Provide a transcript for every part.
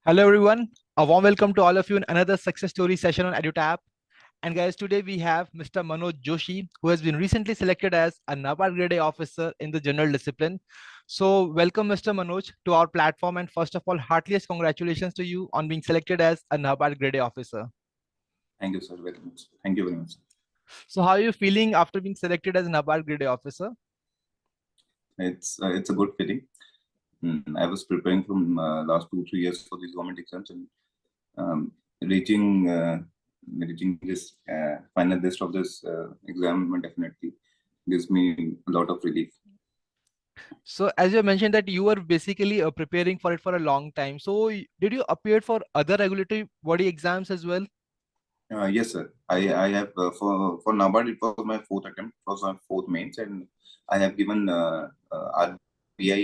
Hello, everyone. A warm welcome to all of you in another success story session on EduTap. And guys, today we have Mr. Manoj Joshi, who has been recently selected as a NABARD Grade A officer in the general discipline. So, welcome, Mr. Manoj, to our platform. And first of all, heartiest congratulations to you on being selected as a NABARD Grade A officer. Thank you, sir. Very much. Thank you very much. So, how are you feeling after being selected as a NABARD Grade A officer? It's a good feeling. I was preparing from last 2-3 years for these government exams, and um, reaching reaching this final list of this exam definitely gives me a lot of relief. So, as you mentioned that you were basically preparing for it for a long time. So, did you appear for other regulatory body exams as well? Yes, sir. I have for NABARD it was my fourth attempt. It was my fourth mains, and I have given RBI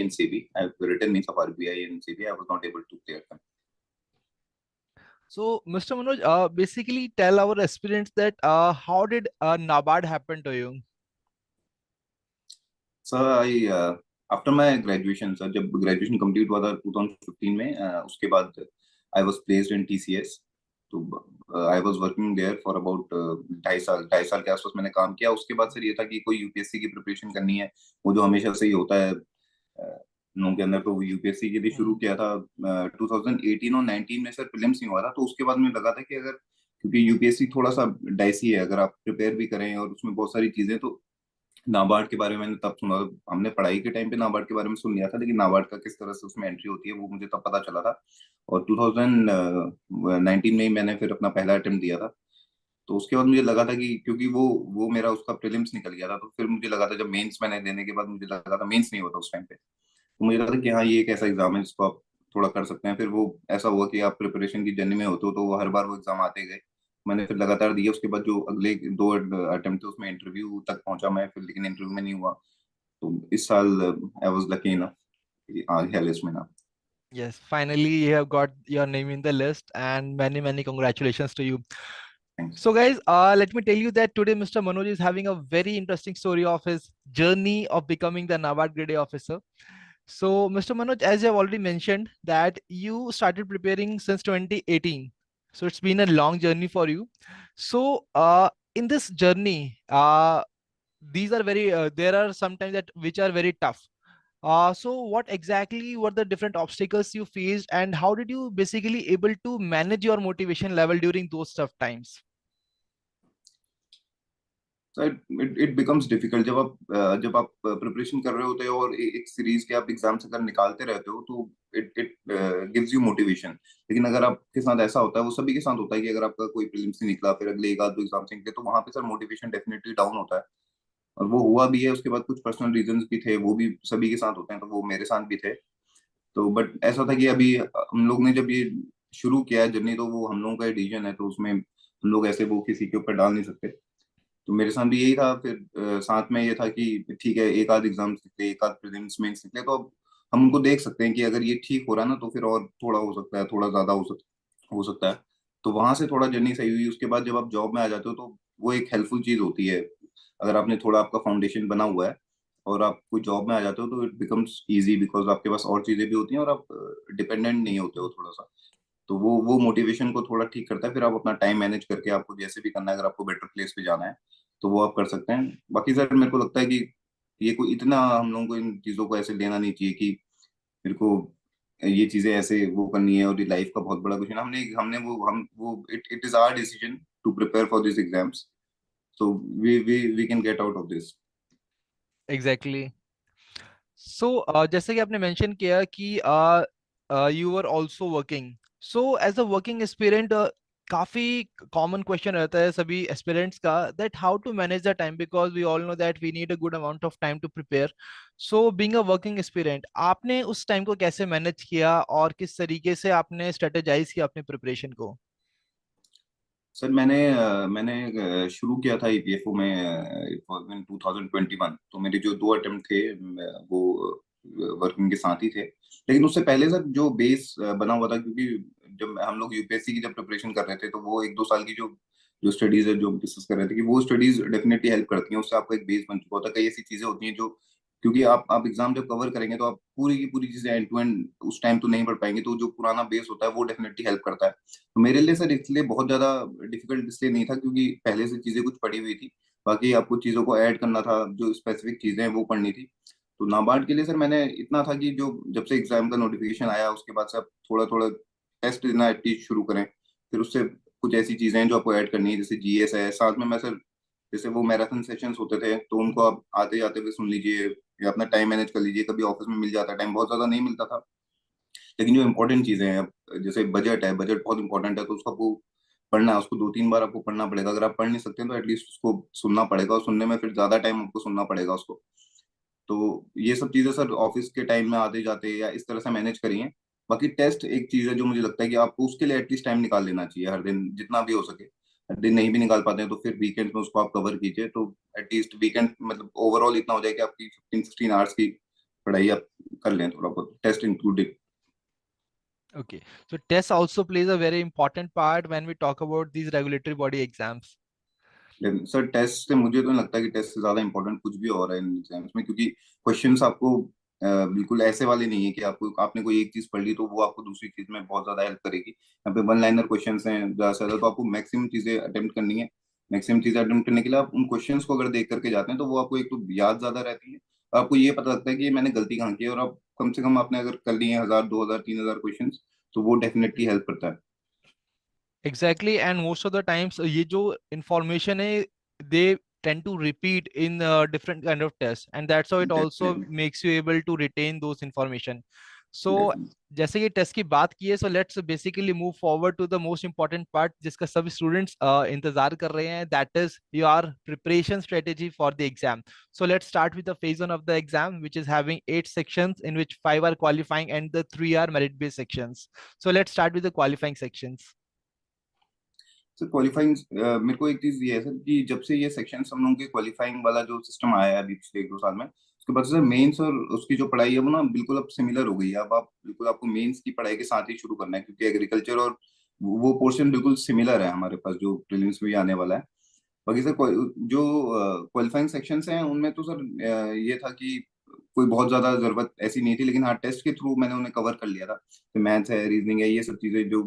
and SEBI. I have written means of RBI and SEBI. I was not able to clear them. So, Mr. Manoj, basically tell our aspirants that how did NABARD happen to you? Sir I after my graduation sir जब graduation complete हुआ था 2015 में उसके बाद I was placed in TCS तो I was working there for about 2.5 साल के आसपास मैंने काम किया उसके बाद सर ये था कि कोई यूपीएससी की प्रिपरेशन करनी है वो जो हमेशा से ही होता है लोगों के अंदर तो यूपीएससी के लिए शुरू हम्म। किया था 2018 और 19 में सर प्रीलिम्स नहीं हुआ था तो उसके बाद मुझे लगा था कि अगर क्योंकि यूपीएससी थोड़ा सा डाइसी है अगर आप प्रिपेयर भी करें और उसमें बहुत सारी चीजें तो नाबार्ड के बारे में मैंने तब सुना हमने पढ़ाई के टाइम पे नाबार्ड के बारे में सुन लिया था लेकिन नाबार्ड का किस तरह से उसमें एंट्री होती है वो मुझे तब पता चला था और 2019 में ही मैंने फिर अपना पहला अटेम्प्ट दिया था तो उसके बाद मुझे लगा था कि क्योंकि वो मेरा उसका प्रीलिम्स निकल गया था तो फिर मुझे लगा था जब मेंस मैंने देने के बाद मुझे लगा था मेंस नहीं होता उस टाइम पे तो मुझे लगा था कि हाँ ये एक ऐसा एग्जाम है जिसको आप थोड़ा कर सकते हैं फिर वो ऐसा हुआ कि आप प्रिपरेशन की जर्नी में होते हो तो वो हर बार वो एग्जाम आते गए मैंने फिर लगातार दिया उसके बाद जो अगले 2 अटेम्प्ट थे उसमें इंटरव्यू तक पहुंचा मैं फिर लेकिन इंटरव्यू में नहीं हुआ तो इस साल आई वाज लकी इनफ आ गया लिस्ट में ना Yes, finally you have got your name in the list, and many many congratulations to you. Thanks So, guys, let me tell you that today Mr. Manoj is having a very interesting story of his journey of becoming the NABARD Grade A officer. So, Mr. Manoj, as you have already mentioned, that you started preparing since 2018. So, it's been a long journey for you. So, in this journey, these are very, there are sometimes that which are very tough. So, what exactly were the different obstacles you faced, and how did you basically able to manage your motivation level during those tough times? So it becomes difficult जब आप preparation कर रहे होते हो और एक series के आप एग्जाम्स अगर निकालते रहते हो तो it it gives you motivation लेकिन अगर आपके साथ ऐसा होता है वो सभी के साथ होता है कि अगर आपका कोई प्रीलिम्स नहीं निकला फिर अगले एक आध दो एग्जाम से निकले तो वहां पे सर मोटिवेशन डेफिनेटली डाउन होता है और वो हुआ भी है उसके बाद कुछ पर्सनल रीजंस भी थे वो भी सभी के साथ होते हैं तो वो मेरे साथ भी थे तो बट ऐसा था कि अभी हम लोग ने जब ये शुरू किया है जर्नी तो वो हम लोगों का डिसीजन है तो उसमें हम लोग ऐसे वो किसी के ऊपर डाल नहीं सकते तो मेरे साथ भी यही था फिर साथ में ये था कि ठीक है एक आध एग्जाम निकले एक आध प्रीलिम्स मेंस निकले तो अब हम उनको देख सकते हैं कि अगर ये ठीक हो रहा है ना तो फिर और थोड़ा हो सकता है थोड़ा ज्यादा हो सकता है तो वहां से थोड़ा जर्नी सही हुई उसके बाद जब आप जॉब में आ जाते हो तो वो एक हेल्पफुल चीज होती है अगर आपने थोड़ा आपका फाउंडेशन बना हुआ है और आप कोई जॉब में आ जाते हो तो इट बिकम्स इजी बिकॉज आपके पास और चीजें भी होती हैं और आप डिपेंडेंट नहीं होते हो थोड़ा सा तो वो मोटिवेशन को थोड़ा ठीक करता है फिर आप अपना टाइम मैनेज करके आपको जैसे भी करना है अगर आपको बेटर प्लेस पे जाना है तो वो आप कर सकते हैं बाकी सर मेरे को लगता है कि ये कोई इतना हम लोगों को इन चीजों को ऐसे लेना नहीं चाहिए कि मेरे को ये चीजें ऐसे वो करनी है और ये लाइफ का बहुत बड़ा क्वेश्चन हमने हमने वो हम वो it it is our decision to prepare for this exams so we can get out of this Exactly. So, जैसे कि आपने मेंशन किया कि you are also working, so as a working aspirant काफी कॉमन क्वेश्चन रहता है सभी aspirants का, that how to manage the time, because we all know that we need a good amount of time to prepare. So being a working aspirant, आपने उस time को कैसे manage किया और किस तरीके से आपने स्ट्रेटेजाइज किया अपने प्रिपरेशन को? सर मैंने शुरू किया था ईपीएफओ में इन 2021 तो मेरे जो 2 अटेम्प्ट थे वो वर्किंग के साथ ही थे लेकिन उससे पहले सर जो बेस बना हुआ था क्योंकि जब हम लोग यूपीएससी की जब प्रिपरेशन कर रहे थे तो वो 1-2 साल की जो जो स्टडीज है जो डिस्कस कर रहे थे कि वो स्टडीज डेफिनेटली हेल्प करती हैं उससे आपका एक बेस बन चुका होता है कई ऐसी चीजें होती हैं जो क्योंकि आप एग्जाम जब कवर करेंगे तो आप पूरी की पूरी चीजें एंड टू एंड उस टाइम तो नहीं पढ़ पाएंगे, तो जो पुराना बेस होता है वो डेफिनेटली हेल्प करता है। तो मेरे लिए सर इसलिए बहुत ज्यादा डिफिकल्ट इसलिए नहीं था क्योंकि पहले से चीजें कुछ पढ़ी हुई थी, बाकी आपको चीजों को ऐड करना था, जो स्पेसिफिक चीजें हैं वो पढ़नी थी। तो नाबार्ड के लिए सर मैंने इतना था कि जो जब से एग्जाम का नोटिफिकेशन आया उसके बाद से आप थोड़ा थोड़ा टेस्ट देना एटलीस्ट शुरू करें, फिर उससे कुछ ऐसी चीजें हैं जो आपको ऐड करनी है, जैसे जीएस है साथ में। मैं सर जैसे वो मैराथन सेशंस होते थे तो उनको आप आते जाते हुए सुन लीजिए या अपना टाइम मैनेज कर लीजिए, कभी ऑफिस में मिल जाता है टाइम, बहुत ज्यादा नहीं मिलता था। लेकिन जो इंपॉर्टेंट चीजें हैं, अब जैसे बजट है, बजट बहुत इंपॉर्टेंट है, तो उसको आपको पढ़ना है, उसको 2-3 बार आपको पढ़ना पड़ेगा। अगर आप पढ़ नहीं सकते हैं तो एटलीस्ट उसको सुनना पड़ेगा, और सुनने में फिर ज्यादा टाइम आपको सुनना पड़ेगा उसको। तो ये सब चीजें सर ऑफिस के टाइम में आते जाते या इस तरह से मैनेज करिए। बाकी टेस्ट एक चीज है जो मुझे लगता है कि आपको उसके लिए एटलीस्ट टाइम निकाल लेना चाहिए हर दिन, जितना भी हो सके। हर दिन नहीं भी निकाल पाते हैं तो फिर वीकेंड में उसको आप कवर कीजिए, तो एटलीस्ट वीकेंड मतलब ओवरऑल इतना हो जाए कि आपकी 15-16 आवर्स की पढ़ाई आप कर लें, थोड़ा बहुत test included. Okay, so test also plays a very important part when we talk about these regulatory body exams. लेकिन सर टेस्ट से मुझे तो नहीं लगता कि टेस्ट से ज्यादा इंपॉर्टेंट कुछ भी और है इन एग्जाम्स में, क्योंकि क्वेश्चंस आपको बिल्कुल ऐसे वाले नहीं है कि आपको आपने कोई एक चीज पढ़ ली तो वो आपको दूसरी चीज में बहुत ज्यादा हेल्प करेगी। यहाँ पे वन लाइनर क्वेश्चंस हैं ज्यादा से ज्यादा, तो आपको मैक्सिमम चीजें अटेम्प्ट करनी है। मैक्सिमम चीजें अटेम्प्ट करने के लिए आप उन क्वेश्चंस को अगर देख करके जाते हैं तो वो आपको एक तो याद ज्यादा रहती है, और आपको ये पता लगता है कि ये मैंने गलती कहाँ की है, और आप कम से कम आपने अगर कर लिए हैं 1000, 2000, 3000 क्वेश्चन, तो वो डेफिनेटली हेल्प करता है। Exactly, and most of the times ये जो information है, they tend to repeat in different kind of tests, and that's how it also definitely. makes you able to retain those information. So definitely जैसे कि test की बात की है, so let's basically move forward to the most important part जिसका सभी students इंतजार कर रहे हैं, that is your preparation strategy for the exam. So let's start with the phase one of the exam, which is having 8 sections in which 5 are qualifying and the 3 are merit based sections. So let's start with the qualifying sections. Sir qualifying, मेरे को एक चीज ये है sir कि जब से ये सेक्शन हम लोगों के क्वालिफाइंग वाला जो सिस्टम आया है अभी पिछले 1-2 साल में, उसके बाद से सर मेंस और उसकी जो पढ़ाई है वो ना बिल्कुल अब सिमिलर हो गई है। अब आप बिल्कुल आपको मेंस की पढ़ाई के साथ ही शुरू करना है, क्योंकि एग्रीकल्चर और वो पोर्शन बिल्कुल सिमिलर है हमारे पास जो प्रीलिम्स में भी आने वाला है। बाकी सर जो क्वालिफाइंग सेक्शंस हैं उनमें तो सर ये था कि कोई बहुत ज्यादा जरूरत ऐसी नहीं थी, लेकिन हाँ टेस्ट के थ्रू मैंने उन्हें कवर कर लिया था। तो मैथ्स है, रीजनिंग है, ये सब चीजें जो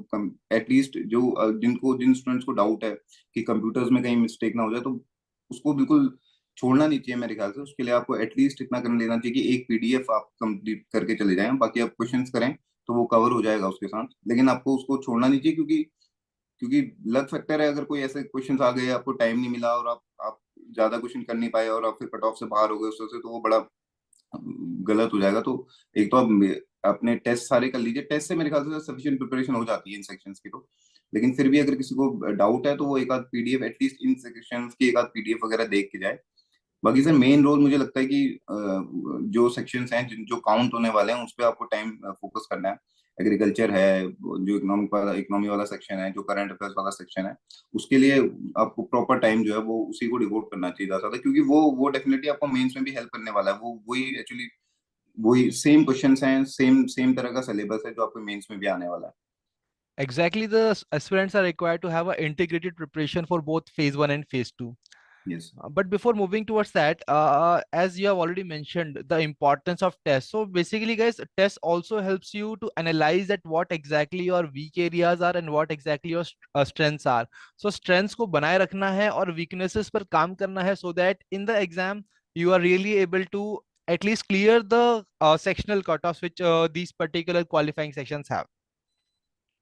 एटलीस्ट जो जिन स्टूडेंट्स को डाउट है कि कंप्यूटर्स में कहीं मिस्टेक ना हो जाए, तो उसको बिल्कुल छोड़ना नहीं चाहिए मेरे ख्याल से। उसके लिए आपको एटलीस्ट इतना कर लेना चाहिए कि एक पीडीएफ आप कंप्लीट करके चले जाएं, बाकी आप क्वेश्चंस करें तो वो कवर हो जाएगा उसके साथ। लेकिन आपको उसको छोड़ना नहीं चाहिए, क्योंकि क्योंकि लक फैक्टर है, अगर कोई ऐसे क्वेश्चंस आ गए आपको टाइम नहीं मिला और आप ज्यादा क्वेश्चन कर नहीं पाए और आप फिर कट ऑफ से बाहर हो गए उससे, तो वो बड़ा गलत हो जाएगा। तो एक तो आप अपने टेस्ट सारे कर लीजिए, टेस्ट से मेरे ख्याल से सफिशिएंट प्रिपरेशन हो जाती है इन सेक्शंस की। तो लेकिन फिर भी अगर किसी को डाउट है तो वो एक आध पीडीएफ एटलीस्ट इन सेक्शंस की एक आध पीडीएफ वगैरह देख के जाए। बाकी सर मेन रोल मुझे लगता है कि जो सेक्शंस हैं जो काउंट होने वाले हैं उस पर आपको टाइम फोकस करना है। एग्रीकल्चर है, जो इकोनॉमी वाला सेक्शन है, जो करंट अफेयर्स वाला सेक्शन है, उसके लिए आपको प्रॉपर टाइम जो है वो उसी को डिवोट करना चाहिए ज्यादा, क्योंकि वो डेफिनेटली आपको मेंस में भी हेल्प करने वाला है। वो वही एक्चुअली वही सेम क्वेश्चंस हैं, सेम सेम तरह का सिलेबस है जो आपको मेंस में भी आने वाला है। Exactly, the aspirants are required to have an integrated preparation for both phase one and phase two. Yes But before moving towards that, as you have already mentioned, the importance of tests. So basically, guys, tests also helps you to analyze that what exactly your weak areas are and what exactly your strengths are. So strengths को बनाए रखना है और weaknesses पर काम करना है, so that in the exam you are really able to at least clear the sectional cutoffs which these particular qualifying sections have.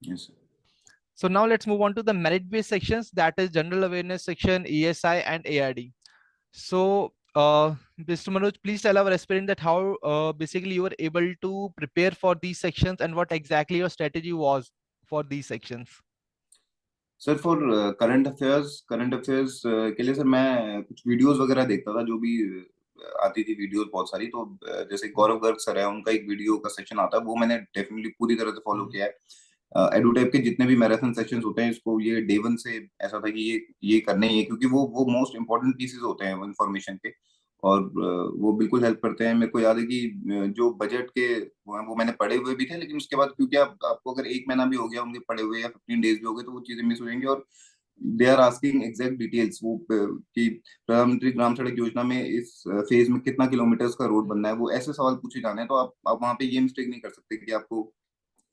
Yes So now let's move on to the merit-based sections, that is general awareness section, ESI and ARD. So Mr. Manoj, please tell our aspirant that how basically you were able to prepare for these sections and what exactly your strategy was for these sections. Sir for current affairs के लिए sir मैं कुछ videos वगैरह देखता था, जो भी आती थी वीडियोस बहुत सारी। तो जैसे गौरव गर्ग सर है, उनका एक वीडियो का सेशन आता है, वो मैंने डेफिनेटली पूरी तरह से फॉलो किया है। एडुटैप के जितने भी मैराथन सेशंस होते हैं, इसको ये डे वन से ऐसा था कि ये करने ही है, क्योंकि वो मोस्ट इंपॉर्टेंट पीसेस होते हैं इन्फॉर्मेशन के, और वो बिल्कुल हेल्प करते हैं। मेरे को याद है कि जो बजट के वो मैंने पढ़े हुए भी थे, लेकिन उसके बाद क्योंकि आपको अगर एक महीना भी हो गया उनके पढ़े हुए या 15 डेज भी हो गए तो वो चीजें मिस हो जाएंगी। और they are asking exact details, वो कि प्रधानमंत्री ग्राम सड़क योजना में इस फेज में कितना किलोमीटर्स का रोड बनना है, वो ऐसे सवाल पूछे जाने हैं। तो आप वहाँ पे ये मिस्टेक नहीं कर सकते कि आपको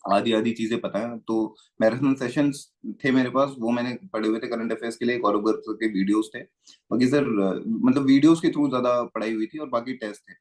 आधी आधी चीजें पता है। तो मैराथन सेशंस थे मेरे पास, वो मैंने पढ़े हुए थे करंट अफेयर्स के लिए, गौरव सर के वीडियोस थे। बाकी सर मतलब वीडियोस के थ्रू ज्यादा पढ़ाई हुई थी, और बाकी टेस्ट थे।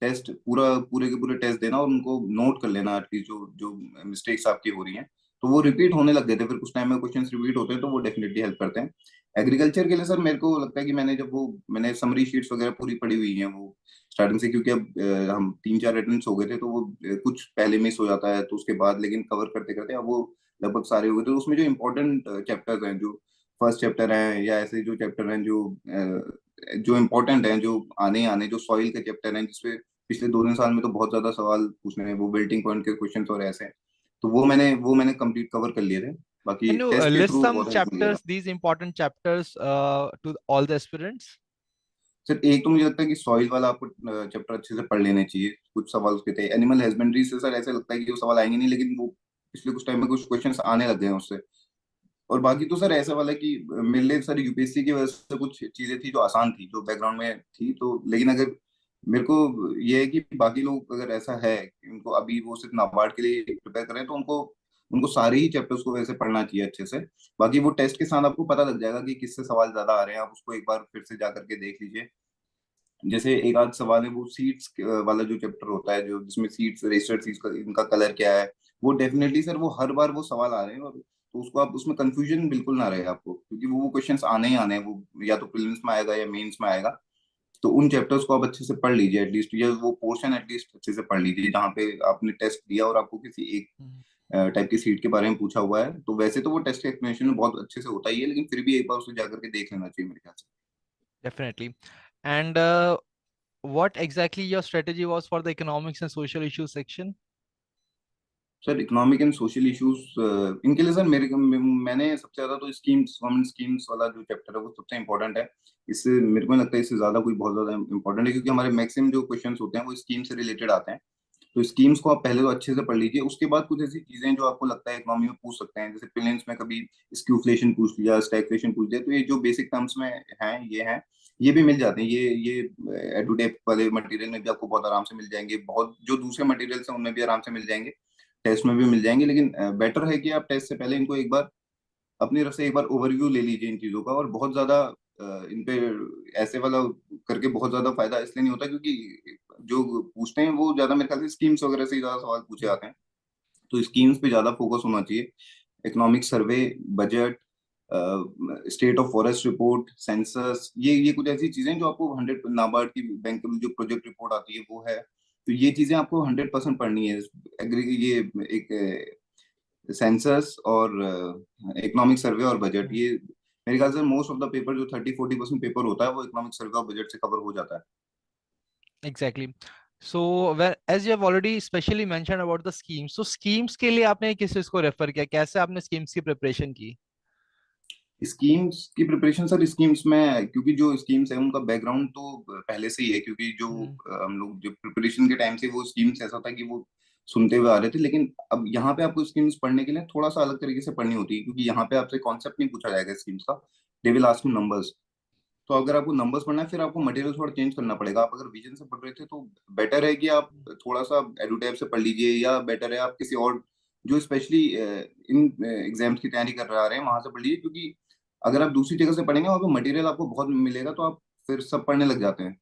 टेस्ट पूरे के पूरे टेस्ट देना और उनको नोट कर लेना एटलीस्ट जो जो मिस्टेक्स आपकी हो रही हैं। तो वो रिपीट होने लग गए थे, फिर कुछ टाइम में क्वेश्चंस रिपीट होते हैं तो वो डेफिनेटली हेल्प करते हैं। एग्रीकल्चर के लिए सर मेरे को लगता है कि मैंने समरी शीट्स वगैरह पूरी पढ़ी हुई हैं वो स्टार्टिंग से, क्योंकि अब हम 3-4 अटेम्प्ट्स हो गए थे, तो वो कुछ पहले मिस हो जाता है तो उसके बाद लेकिन कवर करते करते अब वो लगभग सारे हो गए। तो उसमें जो इम्पोर्टेंट चैप्टर्स हैं, जो फर्स्ट चैप्टर हैं या ऐसे जो चैप्टर हैं जो इम्पोर्टेंट हैं, जो आने आने जो सॉइल के चैप्टर हैं जिसपे पिछले 2-3 साल में तो बहुत ज्यादा सवाल पूछने हैं, वो बिल्डिंग पॉइंट के क्वेश्चन और ऐसे हैं, तो वो मैंने कंप्लीट कवर कर लिए थे। बाकी Can you टेस्ट के list थ्रू some बहुत हेल्प मिल गया था। chapters, these important chapters, to all the aspirants? Sir एक तो मुझे लगता है कि सॉइल वाला आपको चैप्टर अच्छे से पढ़ लेने चाहिए। कुछ सवाल उसके थे, एनिमल हस्बेंड्री से सर ऐसा लगता है कि वो सवाल आएंगे नहीं, लेकिन वो पिछले कुछ टाइम में कुछ क्वेश्चंस आने लग गए हैं उससे। और बाकी तो सर ऐसा वाला कि मेरे लिए सर यूपीएससी की वजह से कुछ चीजें थी जो आसान थी, जो बैकग्राउंड में थी, तो लेकिन अगर मेरे को ये है कि बाकी लोग अगर ऐसा है कि उनको अभी वो सिर्फ नाबार्ड के लिए प्रिपेयर करें, तो उनको उनको सारे ही चैप्टर्स को वैसे पढ़ना चाहिए अच्छे से। बाकी वो टेस्ट के साथ आपको पता लग जाएगा कि किससे सवाल ज्यादा आ रहे हैं, आप उसको एक बार फिर से जा करके देख लीजिए। जैसे एक आध सवाल है वो सीड्स वाला जो चैप्टर होता है, जो जिसमें सीड्स रजिस्टर्ड सीड्स का इनका कलर क्या है, वो डेफिनेटली सर वो हर बार वो सवाल आ रहे हैं। और तो उसको आप उसमें कंफ्यूजन बिल्कुल ना रहे आपको, क्योंकि वो क्वेश्चंस आने ही आने हैं, वो या तो प्रीलिम्स में आएगा या मेंस में आएगा। तो उन चैप्टर्स को आप अच्छे से पढ़ लीजिए एटलीस्ट, या वो पोर्शन एटलीस्ट अच्छे से पढ़ लीजिए जहाँ पे आपने टेस्ट दिया और आपको किसी एक Mhm. टाइप की सीट के बारे में पूछा हुआ है। तो वैसे तो वो टेस्ट के एक्सप्लेनेशन में बहुत अच्छे से होता ही है, लेकिन फिर भी एक बार उसे जाकर के देख लेना चाहिए मेरे ख्याल से। Definitely. And what exactly your strategy was for the economics and social issues section? Sir economic and social issues इनके लिए सर मैंने सबसे ज्यादा तो स्कीम्स, गवर्नमेंट स्कीम्स वाला जो चैप्टर है वो सबसे इम्पोर्टेंट है। इससे मेरे को नहीं लगता है इससे ज्यादा कोई बहुत ज्यादा इम्पोर्टेंट है, क्योंकि हमारे मैक्सिमम जो क्वेश्चंस होते हैं वो स्कीम से रिलेटेड आते हैं। तो स्कीम्स को आप पहले तो अच्छे से पढ़ लीजिए, उसके बाद कुछ ऐसी चीजें जो आपको लगता है इकोनॉमी में पूछ सकते हैं, जैसे प्रीलिम्स में कभी स्क्यूफ्लेशन पूछ लिया, स्टैगफ्लेशन पूछ लिया, तो ये जो बेसिक टर्म्स में हैं ये भी मिल जाते हैं। ये एडुटेप वाले मटेरियल में भी आपको बहुत आराम से मिल जाएंगे, बहुत जो दूसरे मटेरियल्स हैं उनमें भी आराम से मिल जाएंगे, टेस्ट में भी मिल जाएंगे। लेकिन बेटर है कि आप टेस्ट से पहले इनको एक बार अपनी तरफ से एक बार ओवरव्यू ले लीजिए इन चीजों का। और बहुत ज्यादा इन पे ऐसे वाला करके बहुत ज्यादा फायदा इसलिए नहीं होता, क्योंकि जो पूछते हैं वो ज्यादा मेरे ख्याल से स्कीम्स वगैरह से ही ज्यादा सवाल पूछे Mhm. जाते हैं। तो स्कीम्स पे ज्यादा फोकस होना चाहिए। Economic survey, budget, state of forest report, census, ये कुछ ऐसी चीजें जो आपको 100, नाबार्ड की बैंक जो प्रोजेक्ट रिपोर्ट आती है वो है, तो ये चीजें आपको 100% पढ़नी है। एग्री ये एक सेंसस और इकोनॉमिक सर्वे और बजट, Mhm. ये मेरे ख्याल से मोस्ट ऑफ द पेपर जो 30-40% पेपर होता है वो इकोनॉमिक सर्वे और बजट से कवर हो जाता है। Exactly. So, where as you have already specially mentioned about the schemes, so schemes के लिए आपने किस चीज को रेफर किया, कैसे आपने schemes की प्रिपरेशन की? स्कीम्स की प्रिपरेशन सर, स्कीम्स में क्योंकि जो स्कीम्स है उनका बैकग्राउंड तो पहले से ही है, क्योंकि जो हम्म। हम लोग जो प्रिपरेशन के टाइम से वो स्कीम्स ऐसा था कि वो सुनते हुए आ रहे थे। लेकिन अब यहाँ पे आपको स्कीम्स पढ़ने के लिए थोड़ा सा अलग तरीके से पढ़नी होती है, क्योंकि यहाँ पे आपसे कॉन्सेप्ट नहीं पूछा जाएगा स्कीम्स का, they will ask you numbers. तो अगर आपको नंबर्स पढ़ना है फिर आपको मटेरियल थोड़ा चेंज करना पड़ेगा। आप अगर विजन से पढ़ रहे थे तो बेटर है कि आप थोड़ा सा एडुटैब से पढ़ लीजिए, या बेटर है आप किसी और जो स्पेशली इन एग्जाम्स की तैयारी कर रहे हैं वहां से पढ़ लीजिए। क्योंकि अगर आप दूसरी जगह से पढ़ेंगे वहाँ पे मटेरियल आपको बहुत मिलेगा, तो आप फिर सब पढ़ने लग जाते हैं,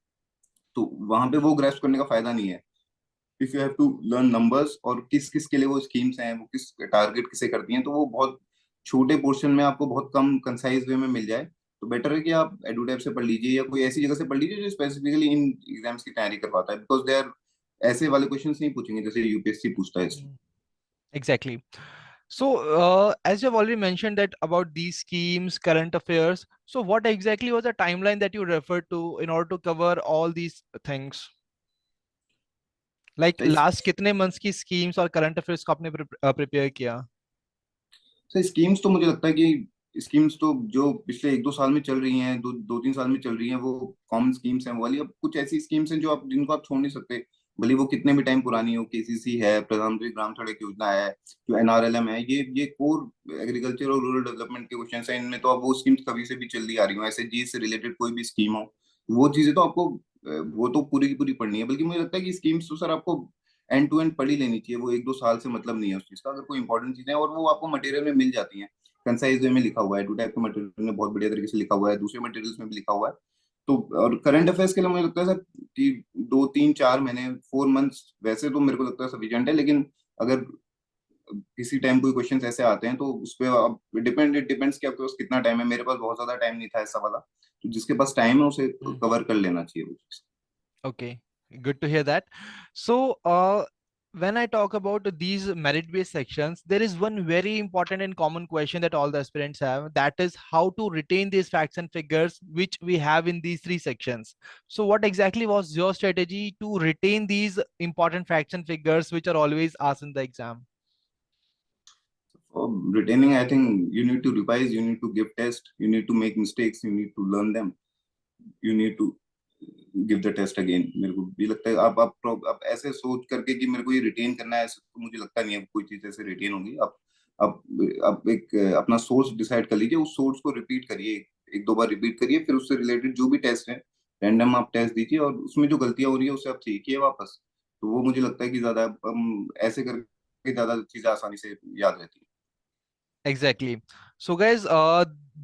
तो वहां पे वो ग्रेस्प करने का फायदा नहीं है। If you have to learn numbers और किस किस के लिए वो स्कीम्स हैं, वो किस टारगेट किसे करती हैं, तो वो बहुत छोटे पोर्शन में आपको बहुत कम कंसाइज वे में मिल जाए। तो बेटर है कि आप एडुटैब से पढ़ लीजिए या कोई ऐसी जगह से पढ़ लीजिए जो स्पेसिफिकली इन एग्जाम्स की तैयारी करवाता है, बिकॉज दे आर ऐसे वाले क्वेश्चंस नहीं पूछेंगे जैसे यूपीएससी पूछता है। Mhm. Exactly. So, as you have already mentioned that about these schemes, current affairs, so what exactly was the timeline that you referred to in order to cover all these things? Like तो last कितने months की schemes और current affairs को आपने prepare किया? Sir schemes तो मुझे लगता है कि स्कीम्स तो जो पिछले 1-2 साल में चल रही हैं, 2-3 साल में चल रही हैं, वो कॉमन स्कीम्स हैं वो वाली। अब कुछ ऐसी स्कीम्स हैं जो आप जिनको आप छोड़ नहीं सकते। भले वो कितने भी टाइम पुरानी हो, केसीसी है, प्रधानमंत्री ग्राम सड़क योजना है, जो एनआरएलएम है, ये कोर एग्रीकल्चर और रूरल डेवलपमेंट के क्वेश्चन है। इनमें तो अब वो स्कीम्स कभी से भी चलती आ रही हो, ऐसे जी से रिलेटेड कोई भी स्कीम हो, वो चीजें तो आपको वो तो पूरी की पूरी पढ़नी है। बल्कि मुझे लगता है कि स्कीम्स तो सर आपको एंड टू एंड पढ़ी लेनी चाहिए, वो 1-2 साल से मतलब नहीं है उस चीज का। अगर कोई इंपॉर्टेंट चीजें और वो आपको मटेरियल में मिल जाती हैं, कंसाइज वे में लिखा हुआ है, टू टाइप के मटेरियल में बहुत बढ़िया तरीके से लिखा हुआ है, दूसरे मटेरियल्स में भी लिखा हुआ है। तो और करंट अफेयर्स के लिए मुझे लगता है सर कि 2-3-4 महीने, 4 मंथ्स वैसे तो मेरे को लगता है सफिशिएंट है। लेकिन अगर किसी टाइम कोई क्वेश्चंस ऐसे आते हैं तो उस पर आप इट डिपेंड्स कि आपके पास कितना टाइम है। मेरे पास बहुत ज्यादा टाइम नहीं था ऐसा वाला, तो जिसके पास टाइम है उसे Mm. कवर कर लेना चाहिए वो चीज। Okay, good to hear that. So, when I talk about these merit-based sections, there is one very important and common question that all the aspirants have. That is how to retain these facts and figures which we have in these three sections. So, what exactly was your strategy to retain these important facts and figures which are always asked in the exam? For retaining, I think you need to revise, you need to give test, you need to make mistakes, you need to learn them, you need to give the test again. मेरे को भी लगता है आप ऐसे सोच करके कि मेरे को ये रिटेन करना है, ऐसे तो मुझे लगता नहीं है कोई चीज ऐसे रिटेन होगी। आप आप एक अपना सोर्स डिसाइड कर लीजिए, उस सोर्स को रिपीट करिए, 1-2 बार रिपीट करिए, फिर उससे रिलेटेड जो भी टेस्ट है रैंडम आप टेस्ट दीजिए, और उसमें जो गलतियां हो रही है उससे आप सीखिए वापस। तो वो मुझे लगता है कि ज्यादा हम ऐसे करके ज्यादा चीजें आसानी से याद रहती Exactly. So, guys,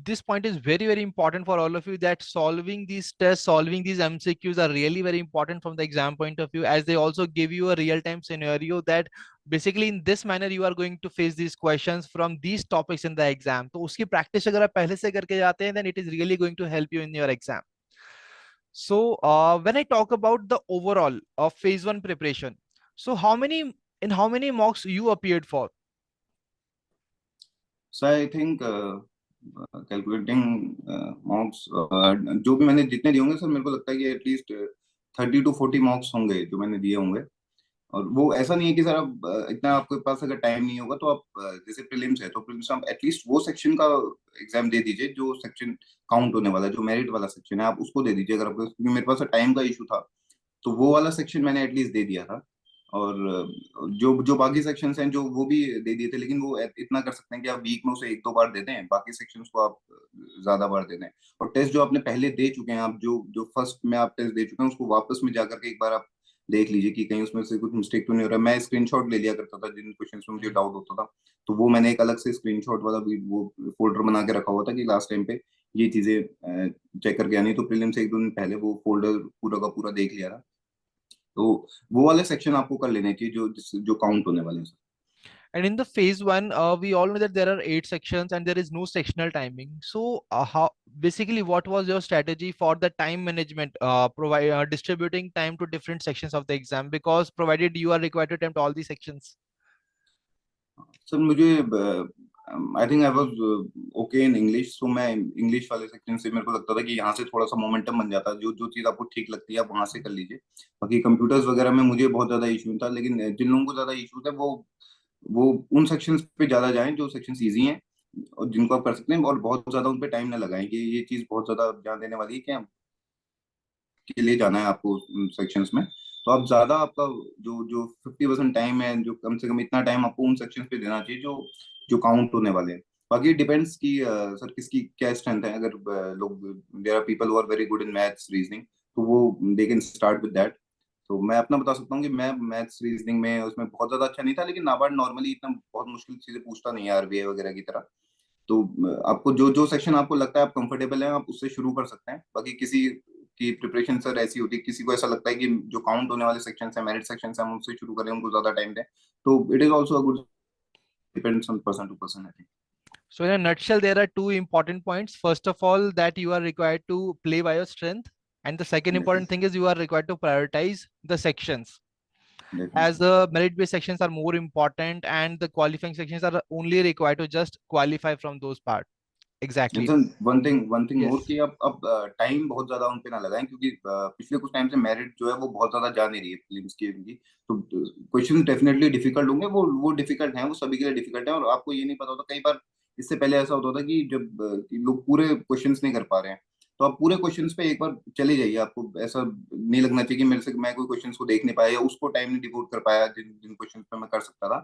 this point is very, very important for all of you that solving these tests, solving these MCQs are really very important from the exam point of view, as they also give you a real-time scenario that basically in this manner you are going to face these questions from these topics in the exam. तो उसकी practice अगर आप पहले से करके जाते हैं, then it is really going to help you in your exam. So, when I talk about the overall of phase one preparation, so how many mocks you appeared for? So I think calculating marks जो भी मैंने जितने दिए होंगे sir, मेरे को लगता है कि एटलीस्ट 30-40 मार्क्स होंगे जो मैंने दिए होंगे। और वो ऐसा नहीं है कि सर आप इतना आपके पास अगर टाइम नहीं होगा तो आप जैसे प्रीलिम्स है तो प्रीलिम्स आप एटलीस्ट वो सेक्शन का एग्जाम दे दीजिए जो सेक्शन काउंट होने वाला है, जो मेरिट वाला सेक्शन है आप उसको दे दीजिए। अगर आपको, क्योंकि मेरे पास टाइम का इशू था, तो वो वाला सेक्शन मैंने एटलीस्ट दे दिया था। और जो जो बाकी सेक्शंस हैं जो वो भी दे दिए थे, लेकिन वो इतना कर सकते हैं कि आप वीक में उसे 1-2 बार दे दें, बाकी सेक्शंस को आप ज्यादा बार दे दें। और टेस्ट जो आपने पहले दे चुके हैं, आप जो जो फर्स्ट में आप टेस्ट दे चुके हैं उसको वापस में जाकर के एक बार आप देख लीजिए कि कहीं उसमें से कुछ मिस्टेक तो नहीं हो रहा है। मैं स्क्रीनशॉट ले लिया करता था जिन क्वेश्चंस में मुझे डाउट होता था, तो वो मैंने एक अलग से स्क्रीनशॉट वाला भी वो फोल्डर बना के रखा हुआ था कि लास्ट टाइम पे ये चीजें चेक करके आनी। तो प्रीलिम से 1-2 दिन पहले वो फोल्डर पूरा का पूरा देख लिया था। तो वो वाले सेक्शन आपको कर लेने चाहिए जो जो काउंट होने वाले हैं sir. And in the phase one, we all know that there are 8 sections and there is no sectional timing. So, how basically what was your strategy for the time management, provide distributing time to different sections of the exam? Because provided you are required to attempt all the sections. Sir मुझे I think I was okay in English, तो मैं English वाले section से मेरे को लगता था कि यहाँ से थोड़ा सा मोमेंटम बन जाता है। जो जो चीज आपको ठीक लगती है आप वहां से कर लीजिए। बाकी कंप्यूटर्स वगैरह में मुझे बहुत ज्यादा इशू था, लेकिन जिन लोगों को ज्यादा इशू था वो उन सेक्शंस पे ज्यादा जाएं जो सेक्शंस इजी हैं और जिनको आप कर सकते हैं, और बहुत ज्यादा उन पे टाइम ना लगाएं कि ये चीज बहुत ज्यादा ध्यान देने वाली है कि के लिए जाना है आपको सेक्शंस में। तो आप ज्यादा आपका जो जो 50% टाइम है, जो कम से कम इतना टाइम आपको उन सेक्शंस पे देना चाहिए जो जो काउंट होने वाले हैं। बाकी डिपेंड्स कि सर किसकी क्या स्ट्रेंथ है। अगर लोग, there are people who are very good in maths reasoning, तो वो they can start with that. तो मैं अपना बता सकता हूँ कि मैं मैथ्स रीजनिंग में उसमें बहुत ज्यादा अच्छा नहीं था, लेकिन नाबार्ड नॉर्मली इतना बहुत मुश्किल चीजें पूछता नहीं है आरबीआई वगैरह की तरह। तो आपको जो जो सेक्शन आपको लगता है आप कंफर्टेबल हैं आप उससे शुरू कर सकते हैं। बाकी किसी की प्रिपरेशन सर ऐसी होती है, किसी को ऐसा लगता है कि जो काउंट होने वाले सेक्शन है, मेरिट सेक्शन है, हम उनसे शुरू करें, उनको ज्यादा टाइम दें। तो it is also a good, depends on person to person I think. So, in a nutshell, there are two important points. First of all, that you are required to play by your strength. And the second important thing is you are required to prioritize the sections, as definitely. the merit based sections are more important and the qualifying sections are only required to just qualify from those parts. Exactly. One thing more Yes. कि अब time बहुत ज्यादा उन पे ना लगाएं, क्योंकि पिछले कुछ टाइम से मेरिट जो है वो बहुत ज्यादा जा नहीं रही है फिल्म्स की उनकी। तो क्वेश्चन डेफिनेटली डिफिकल्ट होंगे, वो डिफिकल्ट हैं, वो सभी के लिए डिफिकल्ट है। और आपको ये नहीं पता होता कई बार, इससे पहले ऐसा होता था कि जब कि लोग पूरे क्वेश्चंस नहीं कर पा रहे हैं, तो आप पूरे क्वेश्चंस पे एक बार चले जाइए, आपको ऐसा नहीं लगना चाहिए कि मेरे से मैं कोई क्वेश्चंस को देख नहीं पाया या उसको टाइम नहीं डिवोट कर पाया जिन जिन क्वेश्चंस पे मैं कर सकता था।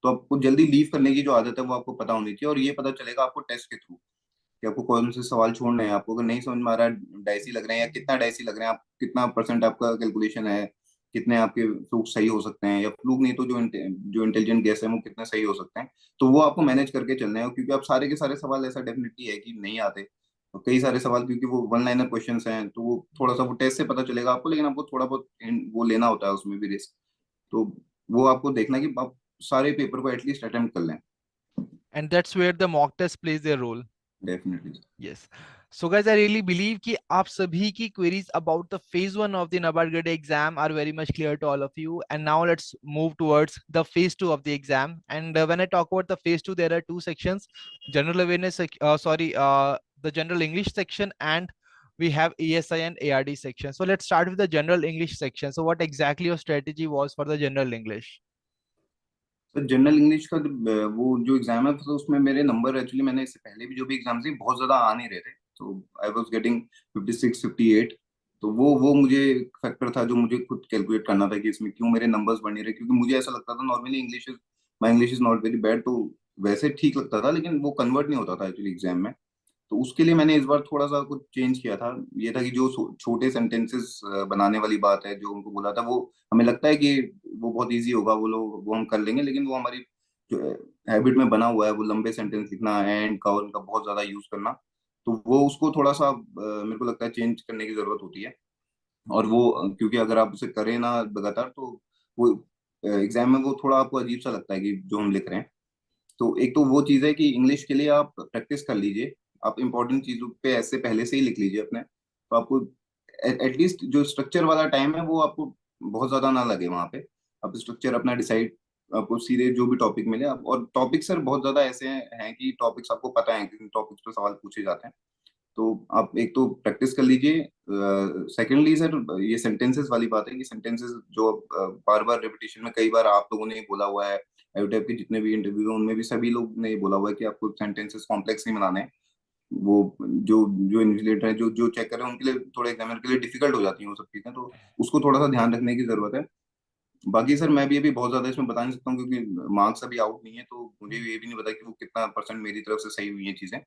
तो आपको जल्दी लीव करने की जो आदत है वो आपको पता होनी चाहिए, और ये पता चलेगा आपको टेस्ट के थ्रू कि आपको कौन से सवाल छोड़ने हैं। आपको अगर नहीं समझ में आ रहा है, डाइसी लग रहे हैं या कितना डाइसी लग रहे हैं, आप कितना परसेंट आपका कैलकुलेशन है, कितने आपके फ्लूक सही हो सकते हैं, या फ्लूक नहीं तो जो इंटेलिजेंट गेस है वो कितने सही हो सकते हैं, तो वो आपको मैनेज करके चलना है। क्योंकि आप सारे के सारे सवाल ऐसा डेफिनेटली है कि नहीं आते, और कई सारे सवाल क्योंकि वो वन लाइनर क्वेश्चंस हैं, तो वो थोड़ा सा वो टेस्ट से पता चलेगा आपको, लेकिन आपको थोड़ा बहुत वो लेना होता है उसमें भी रिस्क। तो वो आपको देखना है कि आप सारे पेपर को एटलीस्ट अटेम्प्ट कर लें। And that's where the mock test plays their role. Definitely. Yes. So guys, I really believe कि आप सभी की queries about the phase one of the NABARD grade exam are very much clear to all of you. And now let's move towards the phase two of the exam. And when I talk about the phase two, there are two sections: general awareness, the general English section, and we have ESI and ARD section. So let's start with the general English section. So what exactly your strategy was for the general English? तो general English का वो जो exam है, तो उसमें मेरे number actually, मैंने इससे पहले भी जो भी एग्जाम थे बहुत ज्यादा आ नहीं रहे थे, तो आई वाज गेटिंग 56 58। तो वो मुझे फैक्टर था जो मुझे खुद कैलकुलेट करना था कि इसमें क्यों मेरे नंबर्स बढ़ नहीं रहे, क्योंकि मुझे ऐसा लगता था normally English is my English is not very bad, तो वैसे ठीक लगता था, लेकिन वो कन्वर्ट नहीं होता था एक्चुअली एग्जाम में। तो उसके लिए मैंने इस बार थोड़ा सा कुछ चेंज किया था। ये था कि जो छोटे सेंटेंसेस बनाने वाली बात है जो उनको बोला था, वो हमें लगता है कि वो बहुत इजी होगा, वो हम कर लेंगे, लेकिन वो हमारी जो हैबिट में बना हुआ है, वो लंबे सेंटेंस लिखना, एंड का और उनका बहुत ज्यादा यूज करना, तो वो उसको थोड़ा सा मेरे को लगता है चेंज करने की जरूरत होती है। और वो क्योंकि अगर आप उसे करें ना लगातार, तो वो एग्जाम में वो थोड़ा आपको अजीब सा लगता है कि जो हम लिख रहे हैं। तो एक तो वो चीज है कि इंग्लिश के लिए आप प्रैक्टिस कर लीजिए, आप इंपॉर्टेंट चीजों पे ऐसे पहले से ही लिख लीजिए अपने, तो आपको एटलीस्ट जो स्ट्रक्चर वाला टाइम है वो आपको बहुत ज्यादा ना लगे वहां पे। आप स्ट्रक्चर अपना डिसाइड, आपको सीधे जो भी टॉपिक मिले और टॉपिक सर बहुत ज्यादा ऐसे हैं कि टॉपिक्स आपको पता है कि टॉपिक्स पे सवाल पूछे जाते हैं, तो आप एक तो प्रैक्टिस कर लीजिए। सेकेंडली सर, ये सेंटेंसेस वाली बात है कि सेंटेंसेस जो बार बार रिपीटिशन में कई बार आप लोगों ने बोला हुआ है, एवटेप के जितने भी इंटरव्यू हैं उनमें भी सभी लोग ने बोला हुआ है कि आपको सेंटेंसेस कॉम्प्लेक्स नहीं बनाने हैं। वो जो जो इन्विजिलेटर है, जो जो चेक कर रहे हैं, उनके लिए थोड़ा एग्जामिनर के लिए डिफिकल्ट हो जाती है वो सब चीजें, तो उसको थोड़ा सा ध्यान रखने की जरूरत है। बाकी सर मैं भी अभी बहुत ज्यादा इसमें बता नहीं सकता हूँ क्योंकि मार्क्स अभी आउट नहीं है, तो मुझे ये भी नहीं पता कि वो कितना परसेंट मेरी तरफ से सही हुई है चीजें।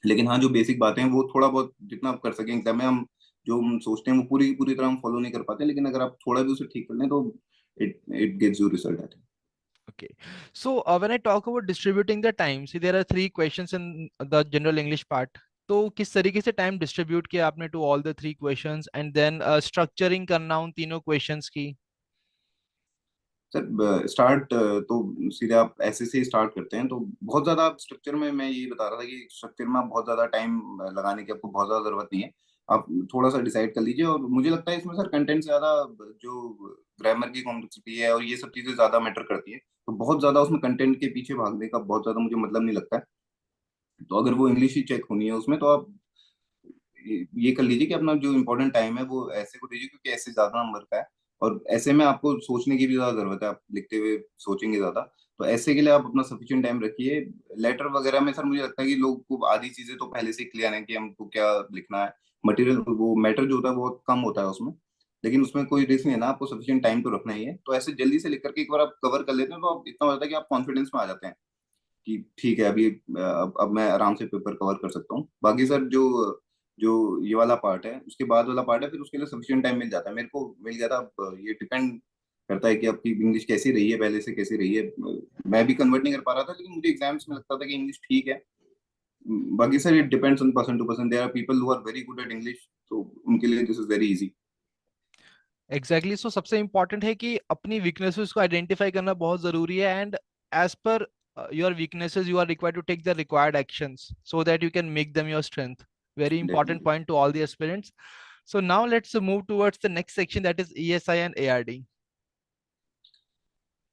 लेकिन हाँ, जो बेसिक बातें हैं वो थोड़ा बहुत जितना आप कर सकें एग्जाम में, हम जो हम सोचते हैं वो पूरी पूरी तरह हम फॉलो नहीं कर पाते, लेकिन अगर आप थोड़ा भी उसे ठीक कर लें तो it it gives you result I think. Okay. So when I talk about distributing the time, see there are three questions in the general English part. तो किस तरीके से टाइम डिस्ट्रीब्यूट किया आपने to all the three questions and then structuring करना उन तीनों questions की? सर स्टार्ट तो सीधे आप ऐसे से ही स्टार्ट करते हैं, तो बहुत ज्यादा आप स्ट्रक्चर में, मैं यही बता रहा था कि स्ट्रक्चर में आप बहुत ज्यादा टाइम लगाने की आपको बहुत ज्यादा जरूरत नहीं है। आप थोड़ा सा डिसाइड कर लीजिए, और मुझे लगता है इसमें सर कंटेंट से ज्यादा जो ग्रामर की कॉम्प्लेक्सिटी है और ये सब चीजें ज्यादा मैटर करती है, तो बहुत ज्यादा उसमें कंटेंट के पीछे भागने का बहुत ज्यादा मुझे मतलब नहीं लगता है। तो अगर वो इंग्लिश ही चेक होनी है उसमें, तो आप ये कर लीजिए कि अपना जो इम्पोर्टेंट टाइम है वो ऐसे को दीजिए, क्योंकि ऐसे ज्यादा नंबर का है, और ऐसे में आपको सोचने की भी ज्यादा जरूरत है, आप लिखते हुए सोचेंगे ज्यादा। तो ऐसे के लिए आप अपना सफिशिएंट टाइम रखिए। लेटर वगैरह में सर मुझे लगता है कि लोग को आधी चीजें तो पहले से क्लियर है कि हमको क्या लिखना है, मटेरियल वो मैटर जो होता है बहुत कम होता है उसमें, लेकिन उसमें कोई रिस्क नहीं है ना, आपको सफिशिएंट टाइम तो रखना ही है। तो ऐसे जल्दी से लिख करके एक बार आप कवर कर लेते हैं, तो आप इतना हो जाता है कि आप कॉन्फिडेंस में आ जाते हैं कि ठीक है, अभी अब मैं आराम से पेपर कवर कर सकता हूँ। बाकी सर जो जो ये वाला पार्ट है, उसके बाद वाला पार्ट है, फिर उसके लिए सफिशिएंट टाइम मिल जाता है, मेरे को मिल गया था। अब ये डिपेंड करता है कि आपकी इंग्लिश कैसी रही है, पहले से कैसी रही है। मैं भी कन्वर्ट नहीं कर पा रहा था, लेकिन मुझे एग्जाम्स में लगता था कि इंग्लिश ठीक है। बाकी sir it depends on person to person, there are people who are very good at English, तो उनके लिए this is very easy. Exactly so सबसे इंपॉर्टेंट है कि अपनी वीकनेसेस को आइडेंटिफाई करना बहुत जरूरी है and as per your weaknesses you are required to take the required actions so that you can make them your strength. Very important definitely. point to all the aspirants. So now let's move towards the next section, that is ESI and ARD.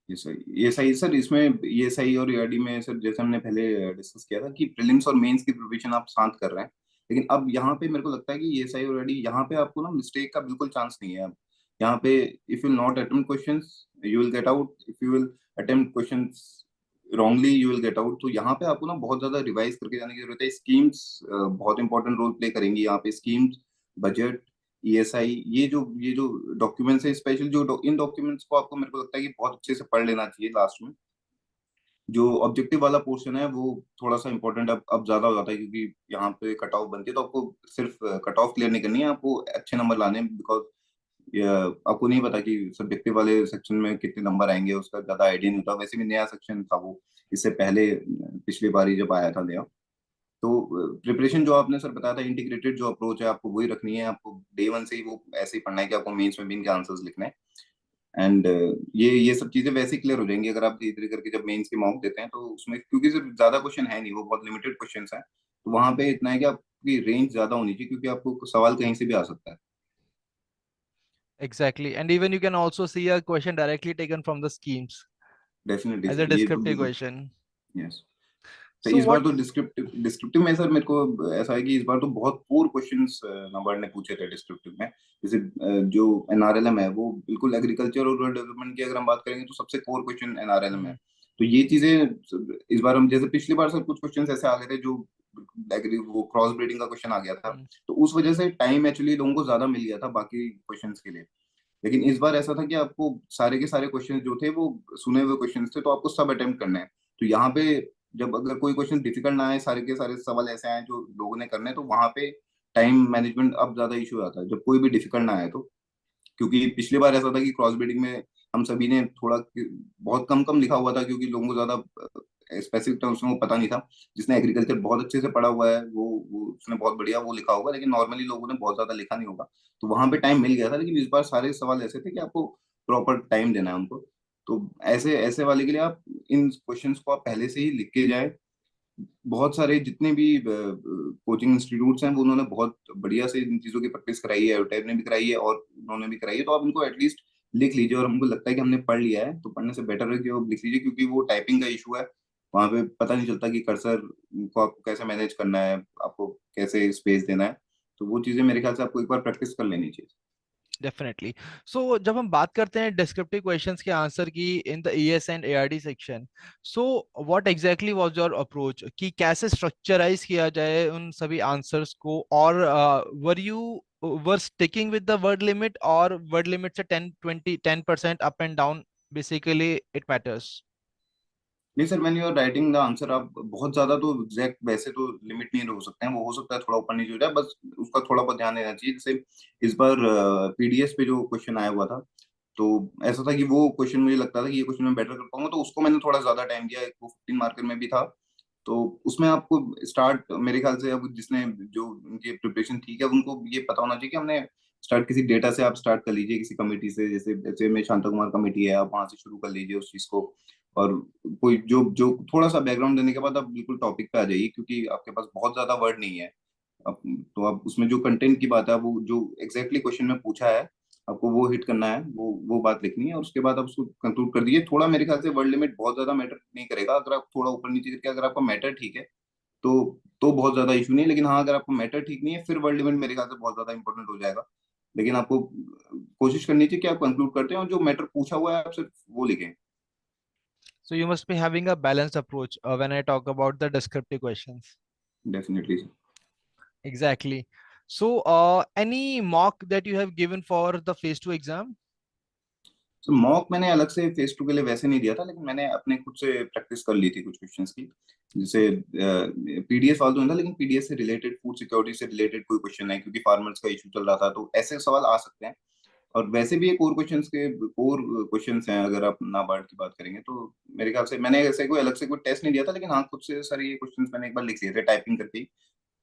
ये सही sir, इसमें ये सही और ERD में sir, जैसे हमने पहले डिस्कस किया था कि प्रीलिम्स और मेंस की प्रिपरेशन आप साथ कर रहे हैं, लेकिन अब यहाँ पे मेरे को लगता है कि ये सही और ईआरडी यहाँ पे आपको ना मिस्टेक का बिल्कुल चांस नहीं है अब। यहाँ पे if you not attempt questions, you will get out. If you will attempt questions, wrongly you will get out. तो यहाँ पे आपको ना बहुत ज्यादा रिवाइज करके जाने की जरूरत है। स्कीम्स बहुत इंपॉर्टेंट रोल प्ले करेंगी यहाँ पे। स्कीम्स, बजट, ईएसआई, ये जो डॉक्यूमेंट्स है, स्पेशल इन डॉक्यूमेंट्स को आपको, मेरे को लगता है कि बहुत अच्छे से पढ़ लेना चाहिए लास्ट में। जो ऑब्जेक्टिव वाला पोर्शन है वो थोड़ा सा इंपॉर्टेंट अब ज्यादा हो जाता है, क्योंकि यहाँ पे कट ऑफ बनती है। तो आपको सिर्फ कट ऑफ क्लियर नहीं करनी है, आपको अच्छे नंबर लाने हैं। बिकॉज आपको नहीं पता कि सब्जेक्टिव वाले सेक्शन में कितने नंबर आएंगे, उसका ज्यादा आइडिया नहीं होता। वैसे भी नया सेक्शन था वो, इससे पहले पिछली बारी जब आया था नया। तो प्रिपरेशन जो आपने सर बताया था, इंटीग्रेटेड जो अप्रोच है आपको वही रखनी है। आपको डे वन से ही वो ऐसे ही पढ़ना है कि आपको मेंस में भी इनके आंसर्स लिखने हैं। एंड ये सब चीजें वैसे ही क्लियर हो जाएंगी अगर आप धीरे धीरे करके जब मेंस के मॉक देते हैं। तो उसमें क्योंकि सिर्फ ज्यादा क्वेश्चन है नहीं, वो बहुत लिमिटेड क्वेश्चंस हैं। तो वहां पे इतना है कि आपकी रेंज ज्यादा होनी चाहिए, क्योंकि आपको सवाल कहीं से भी आ सकता है। Exactly. And even you can also see a question directly taken from the schemes definitely as a sir, ये तो descriptive बिल्कुल। question. यस। तो So इस बार what तो डिस्क्रिप्टिव डिस्क्रिप्टिव में सर मेरे को ऐसा है कि इस बार तो बहुत पुअर क्वेश्चंस नाबार्ड ने पूछे थे डिस्क्रिप्टिव में। जैसे जो एनआरएलएम है वो बिल्कुल एग्रीकल्चर और रूरल डेवलपमेंट की अगर हम बात करेंगे तो सबसे कोर क्वेश्चन एनआरएलएम है। Hmm. तो ये चीजें इस बार हम, जैसे पिछली बार सर कुछ क्वेश्चंस ऐसे आ गए थे जो एग्री वो क्रॉस ब्रीडिंग का क्वेश्चन आ गया था। Hmm. तो उस वजह से टाइम एक्चुअली लोगों को ज्यादा मिल गया था बाकी क्वेश्चंस के लिए। लेकिन इस बार ऐसा था कि आपको सारे के सारे क्वेश्चंस जो थे वो सुने हुए क्वेश्चंस थे, तो आपको सब अटेम्प्ट करने हैं। तो यहाँ पे जब अगर कोई क्वेश्चन डिफिकल्ट ना आए, सारे के सारे सवाल ऐसे आए जो लोगों ने करने हैं, तो वहां पे टाइम मैनेजमेंट अब ज्यादा इशू आता है जब कोई भी डिफिकल्ट ना आए तो। क्योंकि पिछली बार ऐसा था कि क्रॉस ब्रीडिंग में हम सभी ने थोड़ा बहुत कम कम लिखा हुआ था, क्योंकि लोगों को ज्यादा स्पेसिफिक टर्म्स में वो पता नहीं था। जिसने एग्रीकल्चर बहुत अच्छे से पढ़ा हुआ है वो उसने बहुत बढ़िया वो लिखा होगा, लेकिन नॉर्मली लोगों ने बहुत ज्यादा लिखा नहीं होगा। तो वहां पे टाइम मिल गया था। लेकिन इस बार सारे सवाल ऐसे थे कि आपको प्रॉपर टाइम देना है उनको। तो ऐसे ऐसे वाले के लिए आप इन क्वेश्चंस को आप पहले से ही लिख के जाए। बहुत सारे जितने भी कोचिंग इंस्टीट्यूट्स हैं वो उन्होंने बहुत बढ़िया से इन चीजों की प्रैक्टिस कराई है, टाइप ने भी कराई है और उन्होंने भी कराई है। तो आप इनको एटलीस्ट लिख लीजिए। और हमको लगता है कि हमने पढ़ लिया है, तो पढ़ने से बेटर है कि वो लिख लीजिए, क्योंकि वो टाइपिंग का इशू है। वहां पे पता नहीं चलता कि कर्सर को आपको कैसे मैनेज करना है, आपको कैसे स्पेस देना है। तो वो चीजें मेरे ख्याल से आपको एक बार प्रैक्टिस कर लेनी चाहिए। डेफिनेटली। सो जब हम बात करते हैं डिस्क्रिप्टिव क्वेश्चंस के आंसर की in the ES and ARD section, so what exactly was your approach कि कैसे स्ट्रक्चराइज किया जाए उन सभी आंसर्स को? और were you were sticking with the word limit, और वर्ड लिमिट से 10% up and down basically it matters? नहीं sir, when you are writing the answer, आप बहुत ज्यादा तो एग्जैक्ट वैसे तो लिमिट नहीं हो सकते हैं। वो हो सकता है थोड़ा ऊपर नीचे हो जाए, बस उसका थोड़ा बहुत ध्यान देना चाहिए। जैसे इस बार पीडीएस पे जो क्वेश्चन आया हुआ था, तो ऐसा था कि वो क्वेश्चन मुझे लगता था कि ये क्वेश्चन मैं बेटर कर पाऊंगा, तो उसको मैंने थोड़ा ज्यादा टाइम दिया। वो 15 मार्कर में भी था। तो उसमें आपको स्टार्ट, मेरे ख्याल से अब जिसने जो उनकी प्रिपरेशन ठीक है उनको ये पता होना चाहिए कि हमने स्टार्ट किसी डेटा से आप स्टार्ट कर लीजिए, किसी कमेटी से। जैसे जैसे में शांता कुमार कमेटी है, आप वहां से शुरू कर लीजिए उस चीज को। और कोई जो जो थोड़ा सा बैकग्राउंड देने के बाद आप बिल्कुल टॉपिक पे आ जाइए, क्योंकि आपके पास बहुत ज्यादा वर्ड नहीं है। अब तो आप उसमें जो कंटेंट की बात है, वो जो एग्जैक्टली क्वेश्चन में पूछा है, आपको वो हिट करना है, वो बात लिखनी है। और उसके बाद आप उसको कंक्लूड कर दीजिए। थोड़ा मेरे ख्याल से वर्ड लिमिट बहुत ज्यादा मैटर नहीं करेगा। अगर आप थोड़ा ऊपर नीचे करके, अगर आपका मैटर ठीक है तो बहुत ज्यादा इशू नहीं है। लेकिन हाँ, अगर आपको मैटर ठीक नहीं है, फिर वर्ड लिमिट मेरे ख्याल से बहुत ज्यादा इंपॉर्टेंट हो जाएगा। लेकिन आपको कोशिश करनी चाहिए कि आप कंक्लूड करते हैं और जो मैटर पूछा हुआ है आप सिर्फ वो लिखें। So you must be having a balanced approach when I talk about the descriptive questions. Definitely. Exactly. So, any mock that you have given for the phase two exam? तो मॉक मैंने अलग से फेस टू के लिए वैसे नहीं दिया था, लेकिन मैंने अपने खुद से प्रैक्टिस कर ली थी कुछ क्वेश्चंस की। जैसे पीडीएस वाला तो नहीं था, लेकिन पीडीएस से रिलेटेड, फूड सिक्योरिटी से रिलेटेड कोई क्वेश्चन है, क्योंकि फार्मर्स का इशू चल रहा था, तो ऐसे सवाल आ सकते हैं। और वैसे भी ये कोर क्वेश्चंस हैं। अगर आप नाबार्ड की बात करेंगे तो मेरे ख्याल से मैंने ऐसे कोई अलग से कोई टेस्ट नहीं दिया था, लेकिन हाँ खुद से सर ये क्वेश्चंस मैंने एक बार लिख लिए थे टाइपिंग करके ही,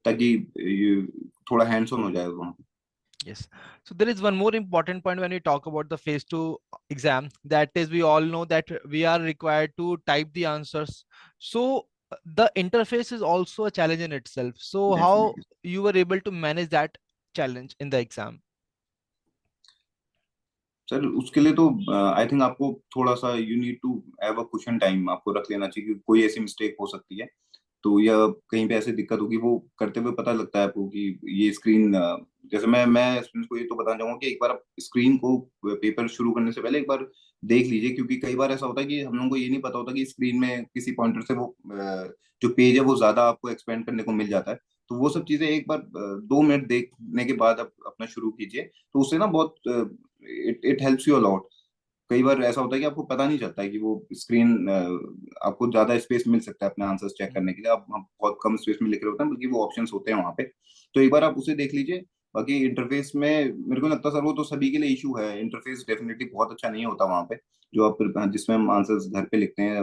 ताकि ये थोड़ा हैंड्स ऑन हो जाए वहाँ। Yes. So there is one more important point when we talk about the phase two exam. That is, we all know that we are required to type the answers. So the interface is also a challenge in itself. So how definitely you were able to manage that challenge in the exam? Sir, उसके लिए तो I think आपको थोड़ा सा you need to have a question time आपको रख लेना चाहिए, क्योंकि कोई ऐसी मिस्टेक हो सकती है। तो या कहीं पे ऐसी दिक्कत होगी, वो करते हुए पता लगता है आपको कि ये स्क्रीन, जैसे मैं स्टूडेंट्स को ये तो बताना चाहूंगा कि एक बार आप स्क्रीन को पेपर शुरू करने से पहले एक बार देख लीजिए, क्योंकि कई बार ऐसा होता है कि हम लोगों को ये नहीं पता होता कि स्क्रीन में किसी पॉइंटर से वो जो पेज है वो ज्यादा आपको एक्सपेंड करने को मिल जाता है। तो वो सब चीजें एक बार 2 मिनट देखने के बाद आप अपना शुरू कीजिए, तो उससे ना बहुत it it helps you a lot. कई बार ऐसा होता है कि आपको पता नहीं चलता है कि वो स्क्रीन, आपको ज्यादा स्पेस मिल सकता है अपने आंसर्स चेक करने के लिए, आप हम बहुत कम स्पेस में लिख रहे होते हैं, बल्कि वो ऑप्शंस होते हैं वहां पे। तो एक बार आप उसे देख लीजिए। बाकी इंटरफेस में मेरे को लगता है सर वो तो सभी के लिए इशू है, इंटरफेस डेफिनेटली बहुत अच्छा नहीं होता वहां पे। जो आप जिसमें हम आंसर्स घर पे लिखते हैं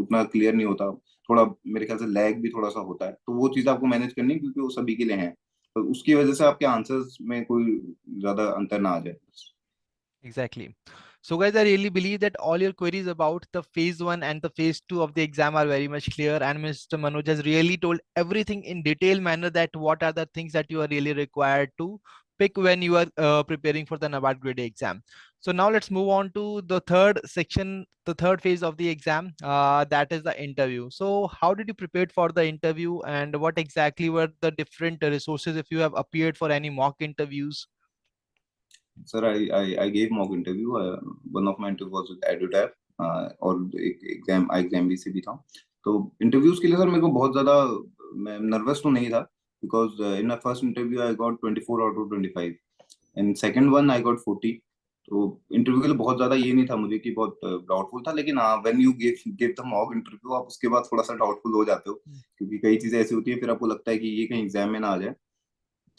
उतना क्लियर नहीं होता। थोड़ा मेरे ख्याल से लैग भी थोड़ा सा होता है, तो वो चीज़ आपको मैनेज करनी है, क्योंकि वो सभी के लिए है। तो उसकी वजह से आपके आंसर्स में कोई ज्यादा अंतर ना आ जाए। Exactly. So, guys, I really believe that all your queries about the phase one and the phase two of the exam are very much clear. And Mr. Manoj has really told everything in detailed manner that what are the things that you are really required to pick when you are preparing for the NABARD grade A exam. So now let's move on to the third section, the third phase of the exam, that is the interview. So how did you prepare for the interview, and what exactly were the different resources if you have appeared for any mock interviews? Sir I gave mock interview. One of my interview was with एडुटैप, और एक exam IXMB से भी था। तो interviews के लिए sir मेरे को बहुत ज्यादा, मैं नर्वस तो नहीं था, because in my first interview I got 24 out of 25, and second one I got 40। तो इंटरव्यू के लिए बहुत ज्यादा ये नहीं था मुझे कि बहुत डाउटफुल था, लेकिन हाँ, when you give the mock interview आप उसके बाद थोड़ा सा डाउटफुल हो जाते हो, क्योंकि कई चीजें ऐसी होती है फिर आपको लगता है कि ये कहीं एग्जाम में ना आ जाए।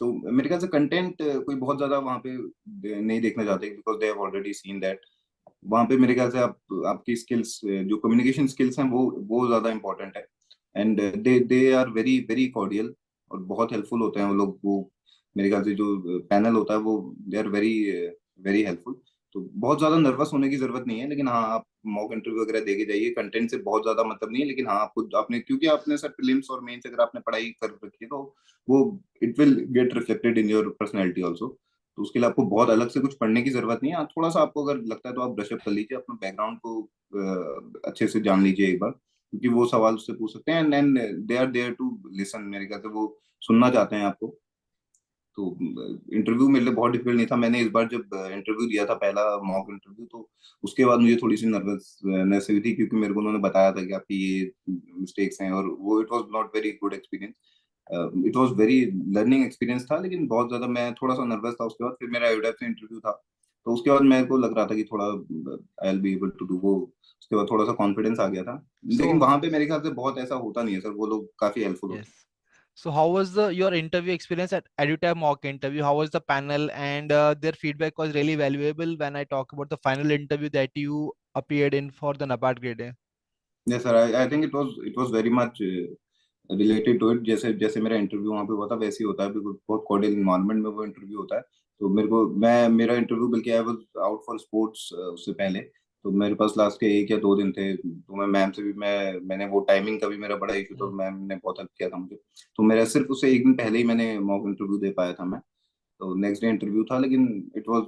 तो मेरे ख्याल से कंटेंट कोई बहुत ज्यादा वहां पे नहीं देखना चाहते, because they have already seen that. वहां पे मेरे ख्याल से आप आपकी स्किल्स, जो कम्युनिकेशन स्किल्स हैं वो ज्यादा इंपॉर्टेंट है। And they they are very very cordial, और बहुत हेल्पफुल होते हैं वो लोग। वो मेरे ख्याल से जो पैनल होता है वो, they are very very helpful. तो बहुत ज्यादा नर्वस होने की जरूरत नहीं है, लेकिन हाँ, आप मॉक इंटरव्यू वगैरह देके जाइए। कंटेंट से बहुत ज्यादा मतलब नहीं है, लेकिन हाँ, आपको आपने, क्योंकि आपने सर प्रीलिम्स और मेंस अगर आपने पढ़ाई कर रखी है, तो वो it will get reflected in your personality also. तो उसके लिए आपको बहुत अलग से कुछ पढ़ने की जरूरत नहीं है। हाँ, थोड़ा सा आपको अगर लगता है तो आप ब्रशअप कर लीजिए, अपना बैकग्राउंड को अच्छे से जान लीजिए एक बार, क्योंकि वो सवाल उससे पूछ सकते हैं, and they are there to listen. मेरे ख्याल से वो सुनना चाहते हैं आपको। तो इंटरव्यू मेरे लिए बहुत डिफिकल्ट नहीं था। मैंने इस बार जब इंटरव्यू दिया था, पहला मॉक इंटरव्यू, तो उसके बाद मुझे थोड़ी सी नर्वसनेस हुई थी, क्योंकि मेरे को उन्होंने बताया था कि आपकी ये मिस्टेक्स हैं, और वो it was not very good experience. It was very learning experience था, लेकिन बहुत ज्यादा मैं थोड़ा सा नर्वस था। उसके बाद फिर मेरा आईओडीएफ से इंटरव्यू था, तो उसके बाद मेरे को लग रहा था कि थोड़ा I will be able to do वो। उसके बाद थोड़ा सा कॉन्फिडेंस आ गया था। लेकिन So, वहां पे मेरे ख्याल से बहुत ऐसा होता नहीं है सर, वो लोग काफी हेल्पफुल yes. होते हैं। So how was the your interview experience at EduTab mock interview? How was the panel, and their feedback was really valuable when I talk about the final interview that you appeared in for the NABARD grade A? Yes sir, I think it was very much related to it. जैसे जैसे मेरा interview वहाँ पे हुआ था वैसे ही होता है, बिल्कुल बहुत कॉर्डियल इन्वायरमेंट में वो इंटरव्यू होता है। तो मेरा इंटरव्यू, बल्कि I was out for sports उससे पहले। तो मेरे पास लास्ट के 1 या 2 दिन थे, तो मैं मैम से भी मैंने वो टाइमिंग का भी मेरा बड़ा इशू था, Mm. मैम ने बहुत हेल्प किया था मुझे। तो मेरा सिर्फ उससे 1 दिन पहले ही मैंने मॉक इंटरव्यू दे पाया था मैं। तो नेक्स्ट डे इंटरव्यू था, लेकिन इट वाज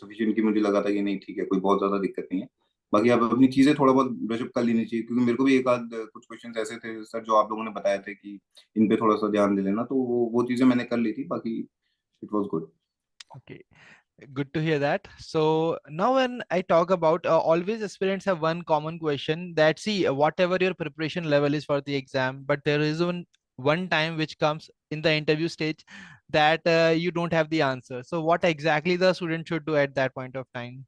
सफिशिएंट कि मुझे लगा था कि नहीं ठीक है, कोई बहुत ज्यादा दिक्कत नहीं है। बाकी आप अपनी चीजें थोड़ा बहुत ब्रशअप कर लेनी चाहिए, क्योंकि मेरे को भी एक आध कुछ क्वेश्चंस ऐसे थे सर जो आप लोगों ने बताए थे कि इन पे थोड़ा सा ध्यान दे लेना, तो वो चीजें मैंने कर ली थी। बाकी it was good. Okay. Good to hear that. So now when I talk about, always aspirants have one common question that, see, whatever your preparation level is for the exam, but there is one time which comes in the interview stage that you don't have the answer. So what exactly the student should do at that point of time?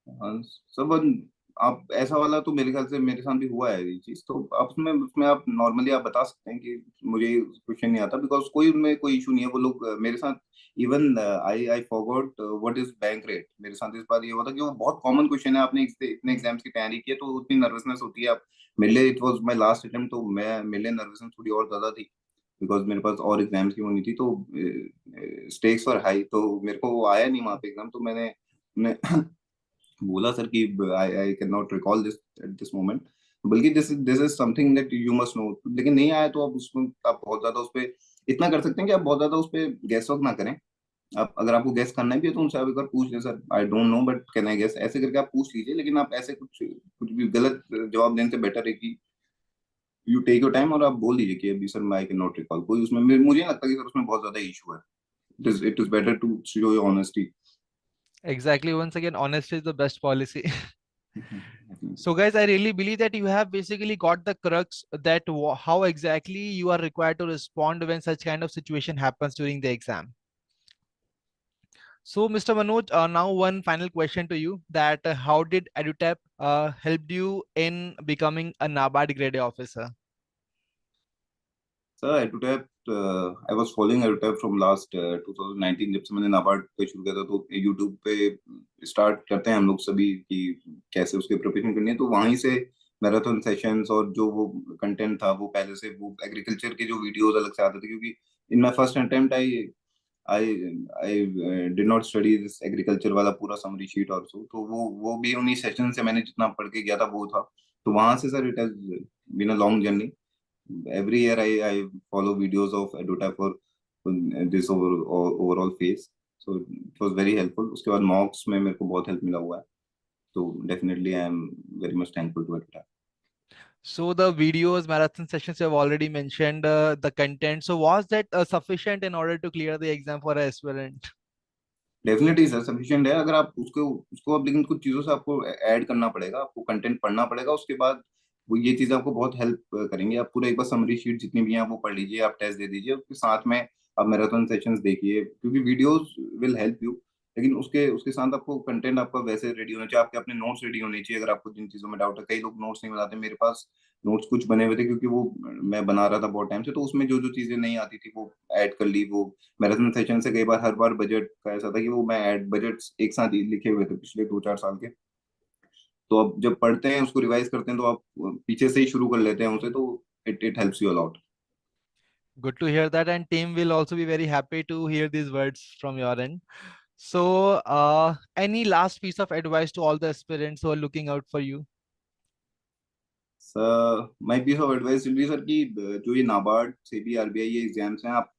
हाँ, सब आप ऐसा वाला तो मेरे ख्याल से मेरे साथ भी हुआ है ये चीज। तो आप उसमें उसमें आप नॉर्मली आप बता सकते हैं कि मुझे क्वेश्चन नहीं आता, बिकॉज कोई उनमें कोई इशू नहीं है। वो लोग मेरे साथ even I forgot what is bank rate. मेरे साथ इस बार ये हुआ था कि वो बहुत कॉमन क्वेश्चन है, आपने इतने Hmm. एग्जाम्स की तैयारी की है, तो उतनी नर्वसनेस होती है। आप मेरे लिए it was my last attempt, तो मैं मेरे लिए नर्वसनेस थोड़ी और ज्यादा थी, बिकॉज मेरे पास और एग्जाम्स की होनी थी। तो स्टेक्स और हाई, तो मेरे को वो आया नहीं वहाँ पे एग्जाम। तो मैंने बोला सर कि I I can not recall this at this moment, बल्कि this is something that you must know. लेकिन नहीं आया तो आप उसमें आप बहुत ज्यादा उस पर इतना कर सकते हैं कि आप बहुत ज्यादा उस पर गैस वर्क ना करें। आप अगर आपको गैस करना भी है तो उनसे आप एक बार पूछ लें, sir I don't know but can I gas, ऐसे करके आप पूछ लीजिए। लेकिन आप ऐसे कुछ कुछ भी गलत जवाब देने से बेटर है कि यू टेक योर टाइम और आप बोल दीजिए कि अभी sir I can not recall. कोई उसमें मुझे नहीं लगता कि सर उसमें बहुत ज्यादा इशू है। It is better to show your honesty. Exactly. Once again, honesty is the best policy. Definitely. So, guys, I really believe that you have basically got the crux that how exactly you are required to respond when such kind of situation happens during the exam. So, Mr. Manoj, now one final question to you: that how did EduTap helped you in becoming a NABARD grade A officer? Sir एडुटैप I was following एडुटैप from last 2019 जब से मैंने नाबार्ड पे शुरू किया था तो YouTube पे start करते हैं हम लोग सभी कि कैसे उसकी प्रिपरेशन करनी है तो वहीं से मैराथन सेशंस और जो वो कंटेंट था वो पहले से वो एग्रीकल्चर के जो वीडियोस अलग से आते थे क्योंकि in my first attempt I I did not study this agriculture वाला पूरा समरी शीट और सो तो वो भी उन्हीं सेशन से मैंने जितना पढ़ के गया था वो था तो वहां से sir it has been a long journey every year I follow videos of EduTap for this overall phase. So it was very helpful. उसके बाद मॉक्स में मेरे को बहुत हेल्प मिला हुआ है. So definitely I am very much thankful to EduTap. So the videos, marathon sessions you have already mentioned, the content. So was that sufficient in order to clear the exam for an aspirant? Definitely sir sufficient है अगर आप उसको उसको अब लेकिन कुछ चीजों से आपको ऐड करना पड़ेगा आपको कंटेंट पढ़ना पड़ेगा उसके बाद वो ये चीजें आपको बहुत हेल्प करेंगे आप पूरा एक बार समरी शीट जितनी भी हैं वो पढ़ लीजिए आप टेस्ट दे दीजिए उसके साथ में आप मैराथन सेशंस देखिए क्योंकि वीडियोस विल हेल्प यू लेकिन उसके उसके साथ आपको कंटेंट आपका वैसे रेडी होना चाहिए आपके अपने नोट्स रेडी होने चाहिए अगर आपको जिन चीजों में डाउट है कई लोग नोट्स नहीं बनाते मेरे पास नोट्स कुछ बने हुए थे क्योंकि वो मैं बना रहा था बहुत टाइम से तो उसमें जो जो चीजें नहीं आती थी वो ऐड कर ली वो मैराथन सेशन से कई बार हर बार बजट का ऐसा था कि वो मैं ऐड बजट्स एक साथ ही लिखे हुए थे पिछले 2-4 साल के तो अब जब पढ़ते हैं उसको रिवाइज करते हैं तो आप पीछे से ही शुरू कर लेते हैं उसे तो it helps you a lot. Good to hear that, and team will also be very happy to hear these words from your end. So, any last piece of advice to all the aspirants who are looking out for you? Sir my piece of advice will be sir कि जो ये NABARD SEBI RBI ये exams हैं आप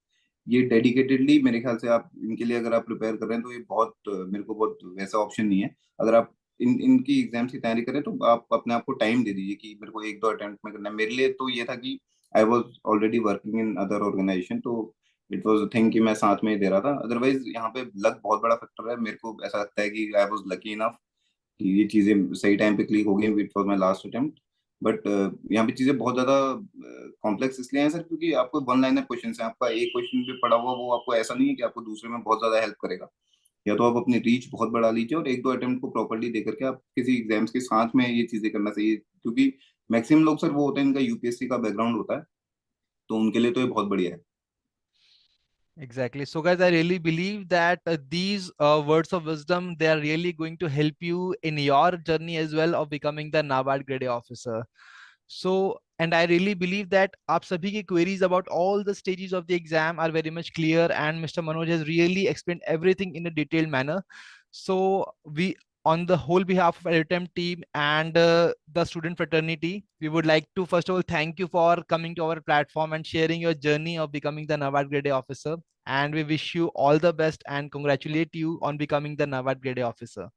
ये dedicatedly मेरे ख्याल से आप इनके लिए अगर आप प्रिपेयर कर रहे हैं तो ये बहुत मेरे को बहुत वैसा ऑप्शन नहीं है अगर आप इनकी एग्जाम्स की तैयारी करें तो आप अपने आप को टाइम दे दीजिए कि मेरे को एक दो अटेम्प्ट में करना है मेरे लिए तो ये था कि I was already working in other organization तो इट वॉज अ थिंग कि मैं साथ में ही दे रहा था अदरवाइज यहाँ पे लक बहुत बड़ा फैक्टर है मेरे को ऐसा लगता है कि आई वॉज लकी इनफ कि ये चीजें सही टाइम पे क्लिक हो गई it was my last attempt but यहाँ पे चीजें बहुत ज्यादा कॉम्प्लेक्स इसलिए हैं सर क्योंकि आपको वन लाइनर क्वेश्चन है आपका एक क्वेश्चन भी पढ़ा हुआ वो आपको ऐसा नहीं है कि आपको दूसरे में बहुत ज्यादा हेल्प करेगा या तो आप अपनी रीच बहुत बढ़ा लीजिए और एक दो अटेम्प्ट को प्रॉपरली दे करके आप किसी एग्जाम्स के साथ में ये चीजें करना चाहिए क्योंकि मैक्सिमम लोग सर वो होते हैं इनका यूपीएससी का बैकग्राउंड होता है तो उनके लिए तो ये बहुत बढ़िया है. Exactly. So, guys, I really believe that these words of wisdom, they are really going to help you in your journey as well of becoming the NABARD grade A officer. So, and I really believe that आप सभी की queries about all the stages of the exam are very much clear, and Mr. Manoj has really explained everything in a detailed manner. So, we, on the whole behalf of EduTem team and the student fraternity, we would like to first of all thank you for coming to our platform and sharing your journey of becoming the NABARD grade A officer. And we wish you all the best and congratulate you on becoming the NABARD grade A officer.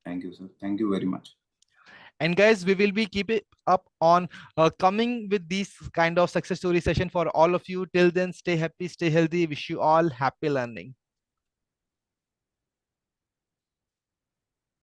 Thank you sir thank you very much. And guys, we will be keeping up on coming with these kind of success story session for all of you. Till then, stay happy, stay healthy. Wish you all happy learning.